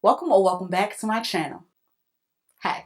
Welcome or welcome back to my channel. Hi.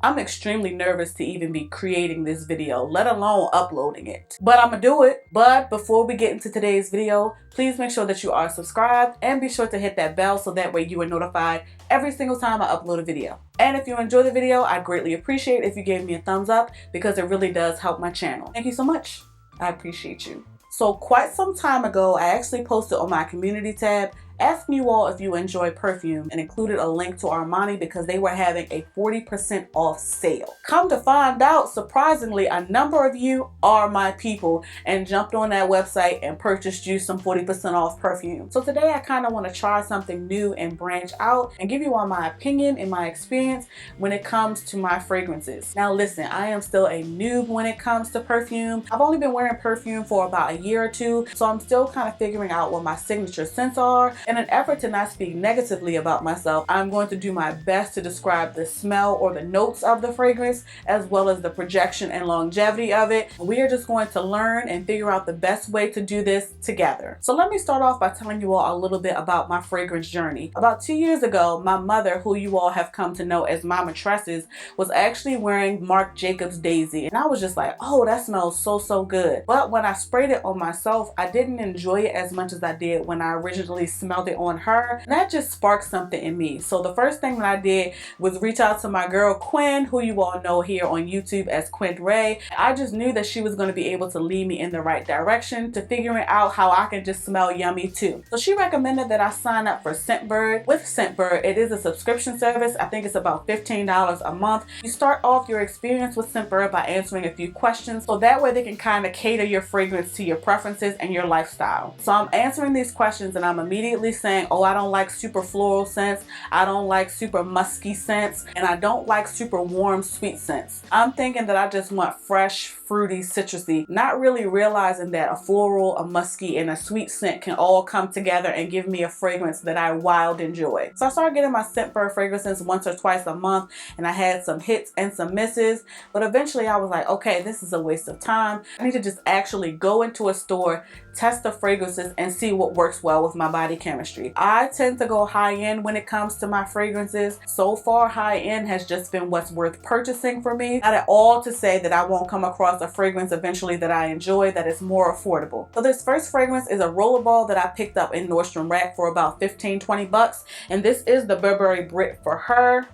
I'm extremely nervous to even be creating this video, let alone uploading it. But I'm gonna do it. But before we get into today's video, please make sure that you are subscribed and be sure to hit that bell so that way you are notified every single time I upload a video. And if you enjoy the video, I'd greatly appreciate if you gave me a thumbs up because it really does help my channel. Thank you so much. I appreciate you. So quite some time ago, I actually posted on my community tab asking you all if you enjoy Perfume and included a link to Armani because they were having a 40% off sale. Come to find out, surprisingly, a number of you are my people and jumped on that website and purchased you some 40% off perfume. So today I kind of want to try something new and branch out and give you all my opinion and my experience when it comes to my fragrances. Now listen, I am still a noob when it comes to perfume. I've only been wearing perfume for about a year or two, so I'm still kind of figuring out what my signature scents are. In an effort to not speak negatively about myself, I'm going to do my best to describe the smell or the notes of the fragrance as well as the projection and longevity of it. We are just going to learn and figure out the best way to do this together. So let me start off by telling you all a little bit about my fragrance journey. About 2 years ago, my mother, who you all have come to know as Mama Tresses, was actually wearing Marc Jacobs Daisy, and I was just like, oh, that smells so good. But when I sprayed it on myself, I didn't enjoy it as much as I did when I originally smelled it on her, and that just sparked something in me. So the first thing that I did was reach out to my girl Quinn, who you all know here on YouTube as Quinn Ray. I just knew that she was going to be able to lead me in the right direction to figuring out how I can just smell yummy too. So she recommended that I sign up for Scentbird. With Scentbird, it is a subscription service. I think it's about $15 a month. You start off your experience with Scentbird by answering a few questions, so that way they can kind of cater your fragrance to your preferences and your lifestyle. So I'm answering these questions and I'm immediately saying, oh, I don't like super floral scents, I don't like super musky scents, and I don't like super warm sweet scents. I'm thinking that I just want fresh, fruity, citrusy, not really realizing that a floral, a musky, and a sweet scent can all come together and give me a fragrance that I wild enjoy. So I started getting my Scentbird fragrances once or twice a month, and I had some hits and some misses, but eventually I was like, okay, this is a waste of time. I need to just actually go into a store, test the fragrances, and see what works well with my body chemistry. I tend to go high end when it comes to my fragrances. So far, high end has just been what's worth purchasing for me. Not at all to say that I won't come across a fragrance eventually that I enjoy that is more affordable. So this first fragrance is a rollerball that I picked up in Nordstrom Rack for about 15-20 bucks, and this is the Burberry Brit for her.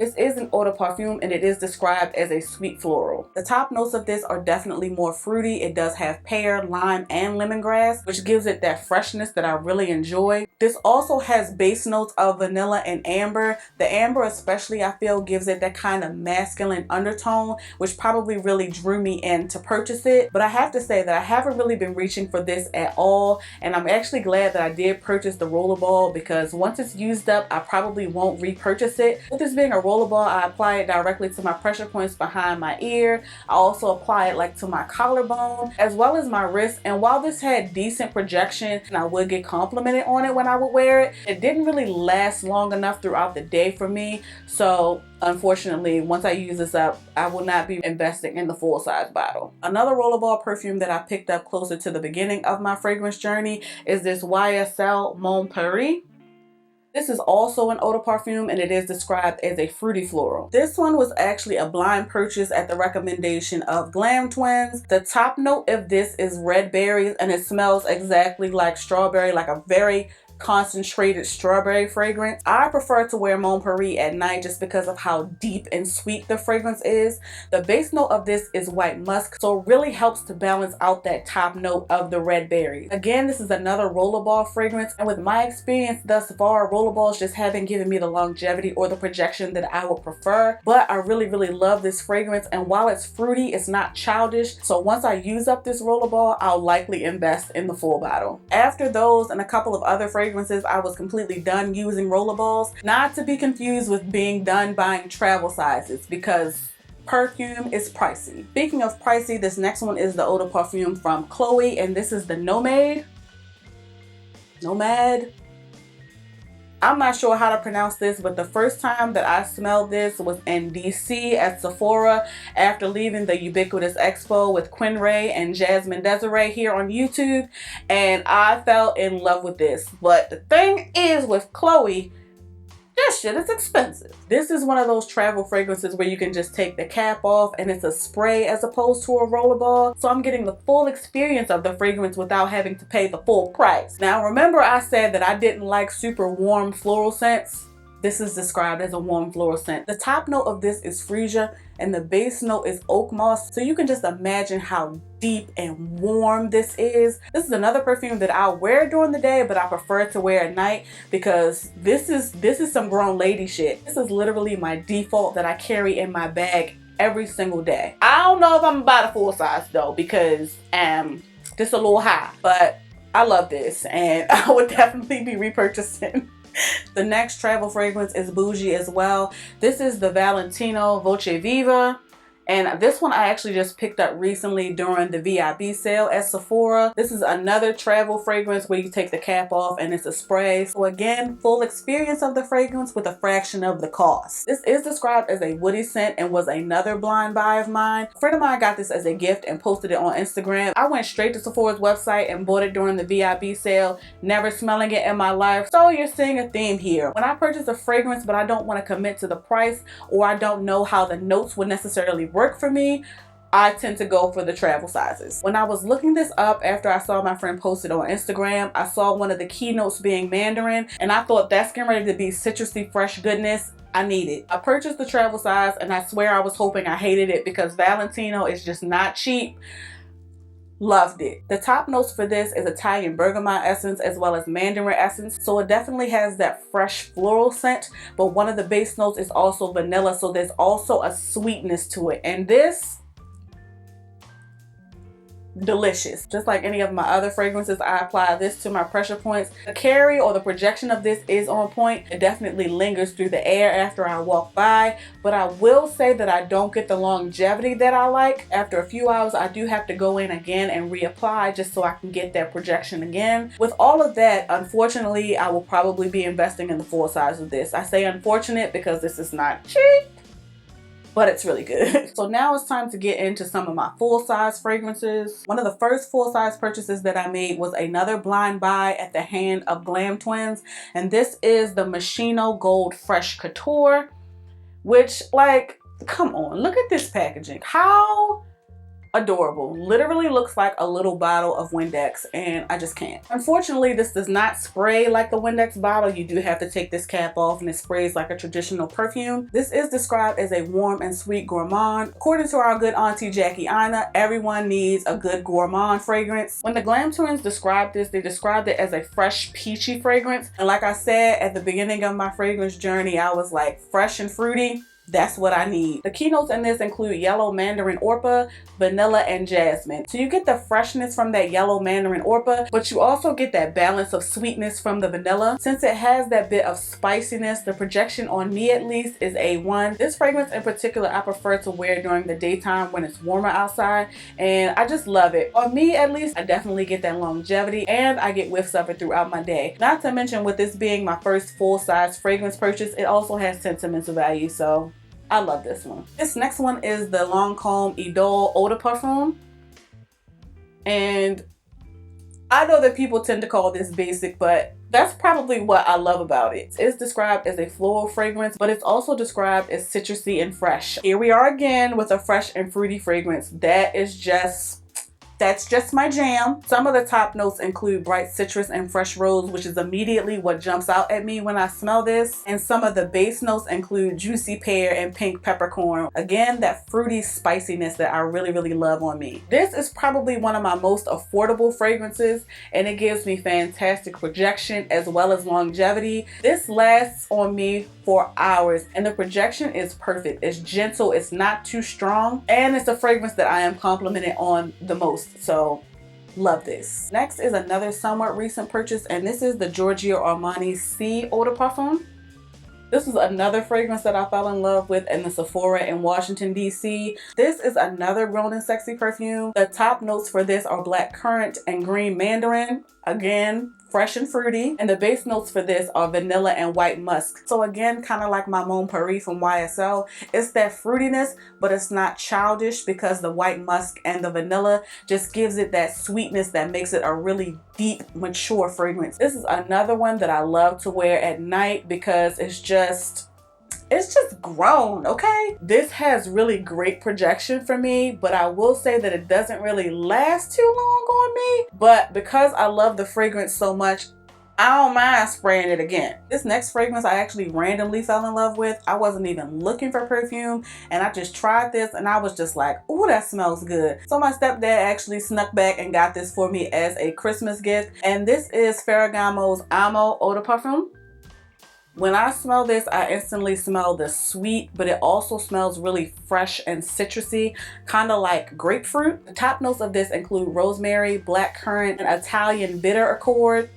This is an eau de parfum and it is described as a sweet floral. The top notes of this are definitely more fruity. It does have pear, lime, and lemongrass, which gives it that freshness that I really enjoy. This also has base notes of vanilla and amber. The amber especially, I feel, gives it that kind of masculine undertone, which probably really drew me in to purchase it. But I have to say that I haven't really been reaching for this at all, and I'm actually glad that I did purchase the rollerball because once it's used up, I probably won't repurchase it. With this being a rollerball, I apply it directly to my pressure points behind my ear. I also apply it like to my collarbone as well as my wrist, and while this had decent projection and I would get complimented on it when I would wear it, it didn't really last long enough throughout the day for me. So unfortunately, once I use this up, I will not be investing in the full-size bottle. Another rollerball perfume that I picked up closer to the beginning of my fragrance journey is this YSL Mon Paris. This is also an eau de parfum and it is described as a fruity floral. This one was actually a blind purchase at the recommendation of Glam Twins. The top note of this is red berries and it smells exactly like strawberry, like a very concentrated strawberry fragrance. I prefer to wear Mon Paris at night just because of how deep and sweet the fragrance is. The base note of this is white musk, so it really helps to balance out that top note of the red berries. Again, this is another rollerball fragrance, and with my experience thus far, rollerballs just haven't given me the longevity or the projection that I would prefer, but I really love this fragrance, and while it's fruity, it's not childish, so once I use up this rollerball, I'll likely invest in the full bottle. After those and a couple of other fragrances, I was completely done using rollerballs, not to be confused with being done buying travel sizes because perfume is pricey. Speaking of pricey, this next one is the eau de parfum from Chloe, and this is the Nomad. I'm not sure how to pronounce this, but the first time that I smelled this was in DC at Sephora after leaving the Ubiquitous Expo with Quinn Ray and Jasmine Desiree here on YouTube, and I fell in love with this. But the thing is with Chloe, this shit is expensive. This is one of those travel fragrances where you can just take the cap off and it's a spray as opposed to a rollerball. So I'm getting the full experience of the fragrance without having to pay the full price. Now remember I said that I didn't like super warm floral scents? This is described as a warm floral scent. The top note of this is freesia and the base note is oak moss. So you can just imagine how deep and warm this is. This is another perfume that I'll wear during the day, but I prefer to wear at night because this is some grown lady shit. This is literally my default that I carry in my bag every single day. I don't know if I'm about a full size though because just a little high, but I love this and I would definitely be repurchasing. The next travel fragrance is bougie as well. This is the Valentino Voce Viva. And this one I actually just picked up recently during the VIB sale at Sephora. This is another travel fragrance where you take the cap off and it's a spray. So again, full experience of the fragrance with a fraction of the cost. This is described as a woody scent and was another blind buy of mine. A friend of mine got this as a gift and posted it on Instagram. I went straight to Sephora's website and bought it during the VIB sale, never smelling it in my life. So you're seeing a theme here. When I purchase a fragrance but I don't want to commit to the price or I don't know how the notes would necessarily work for me, I tend to go for the travel sizes. When I was looking this up after I saw my friend post it on Instagram, I saw one of the keynotes being Mandarin and I thought that's getting ready to be citrusy fresh goodness. I need it. I purchased the travel size and I swear I was hoping I hated it because Valentino is just not cheap. Loved it. The top notes for this is Italian bergamot essence as well as mandarin essence. So it definitely has that fresh floral scent, but one of the base notes is also vanilla. So there's also a sweetness to it. And this, delicious. Just like any of my other fragrances, I apply this to my pressure points. The carry or the projection of this is on point. It definitely lingers through the air after I walk by, but I will say that I don't get the longevity that I like. After a few hours, I do have to go in again and reapply just so I can get that projection again. With all of that, unfortunately, I will probably be investing in the full size of this. I say unfortunate because this is not cheap, but it's really good. So now it's time to get into some of my full-size fragrances. One of the first full-size purchases that I made was another blind buy at the hand of Glam Twins, and this is the Machino Gold Fresh Couture, which, like, come on, look at this packaging. How adorable. Literally looks like a little bottle of Windex and I just can't. Unfortunately, this does not spray like the Windex bottle. You do have to take this cap off and it sprays like a traditional perfume. This is described as a warm and sweet gourmand. According to our good auntie Jackie Ina, everyone needs a good gourmand fragrance. When the Glam Twins described this, they described it as a fresh peachy fragrance. And like I said at the beginning of my fragrance journey, I was like, fresh and fruity. That's what I need. The keynotes in this include yellow mandarin orpa, vanilla, and jasmine. So you get the freshness from that yellow mandarin orpa, but you also get that balance of sweetness from the vanilla. Since it has that bit of spiciness, the projection on me at least is A1. This fragrance in particular I prefer to wear during the daytime when it's warmer outside, and I just love it. On me at least, I definitely get that longevity and I get whiffs of it throughout my day. Not to mention with this being my first full-size fragrance purchase, it also has sentimental value, so I love this one. This next one is the Lancome Idole Eau de Parfum. And I know that people tend to call this basic, but that's probably what I love about it. It's described as a floral fragrance, but it's also described as citrusy and fresh. Here we are again with a fresh and fruity fragrance. That's just my jam. Some of the top notes include bright citrus and fresh rose, which is immediately what jumps out at me when I smell this. And some of the base notes include juicy pear and pink peppercorn. Again, that fruity spiciness that I really, really love on me. This is probably one of my most affordable fragrances, and it gives me fantastic projection as well as longevity. This lasts on me for hours, and the projection is perfect. It's gentle, it's not too strong, and it's a fragrance that I am complimented on the most. So love this. Next is another somewhat recent purchase, and this is the Giorgio Armani C Eau de Parfum. This is another fragrance that I fell in love with in the Sephora in Washington, D.C. This is another grown and sexy perfume. The top notes for this are black currant and green mandarin. Again, fresh and fruity. And the base notes for this are vanilla and white musk. So again, kind of like my Mon Paris from YSL, it's that fruitiness, but it's not childish because the white musk and the vanilla just gives it that sweetness that makes it a really deep, mature fragrance. This is another one that I love to wear at night because it's just grown, okay? This has really great projection for me, but I will say that it doesn't really last too long on me. But because I love the fragrance so much, I don't mind spraying it again. This next fragrance I actually randomly fell in love with. I wasn't even looking for perfume, and I just tried this and I was just like, ooh, that smells good. So my stepdad actually snuck back and got this for me as a Christmas gift. And this is Ferragamo's Amo Eau de Parfum. When I smell this, I instantly smell the sweet, but it also smells really fresh and citrusy, kind of like grapefruit. The top notes of this include rosemary, blackcurrant, and Italian bitter accord.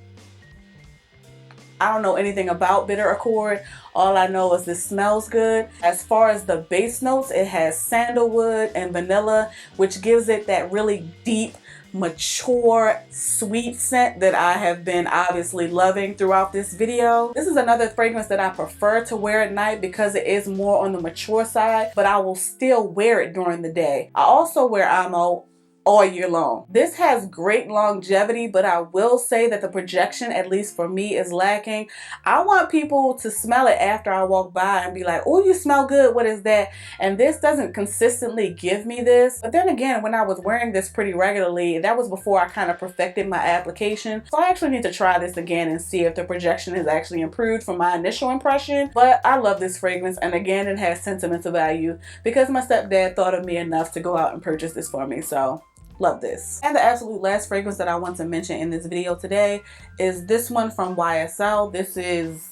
I don't know anything about bitter accord. All I know is this smells good. As far as the base notes, it has sandalwood and vanilla, which gives it that really deep, mature, sweet scent that I have been obviously loving throughout this video. This is another fragrance that I prefer to wear at night because it is more on the mature side, but I will still wear it during the day. I also wear Amo all year long. This has great longevity, but I will say that the projection, at least for me, is lacking. I want people to smell it after I walk by and be like, oh, you smell good, what is that? And this doesn't consistently give me this. But then again, when I was wearing this pretty regularly, that was before I kind of perfected my application. So I actually need to try this again and see if the projection has actually improved from my initial impression. But I love this fragrance, and again, it has sentimental value because my stepdad thought of me enough to go out and purchase this for me. So love this. And the absolute last fragrance that I want to mention in this video today is this one from YSL. This is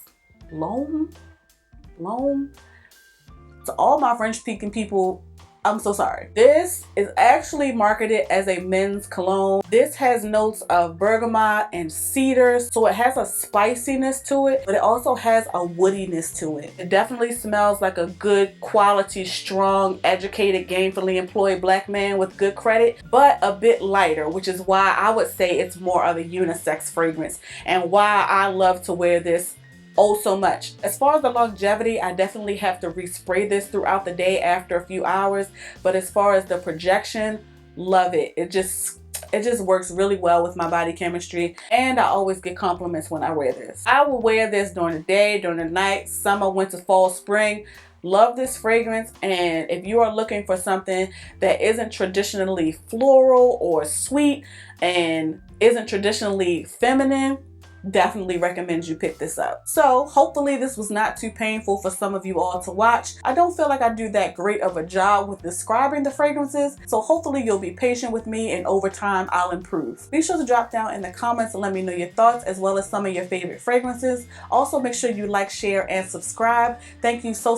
L'Homme. To all my French speaking people, I'm so sorry. This is actually marketed as a men's cologne. This has notes of bergamot and cedar, so it has a spiciness to it, but it also has a woodiness to it. It definitely smells like a good quality, strong, educated, gainfully employed black man with good credit, but a bit lighter, which is why I would say it's more of a unisex fragrance and why I love to wear this oh so much. As far as the longevity, I definitely have to respray this throughout the day after a few hours, but as far as the projection, love it. It just works really well with my body chemistry, and I always get compliments when I wear this. I will wear this during the day, during the night, summer, winter, fall, spring. Love this fragrance, and if you are looking for something that isn't traditionally floral or sweet and isn't traditionally feminine, definitely recommend you pick this up. So hopefully this was not too painful for some of you all to watch. I don't feel like I do that great of a job with describing the fragrances, so hopefully you'll be patient with me and over time I'll improve. Be sure to drop down in the comments and let me know your thoughts as well as some of your favorite fragrances. Also make sure you like, share, and subscribe. Thank you so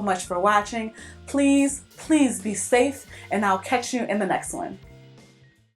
much for watching. Please be safe, and I'll catch you in the next one.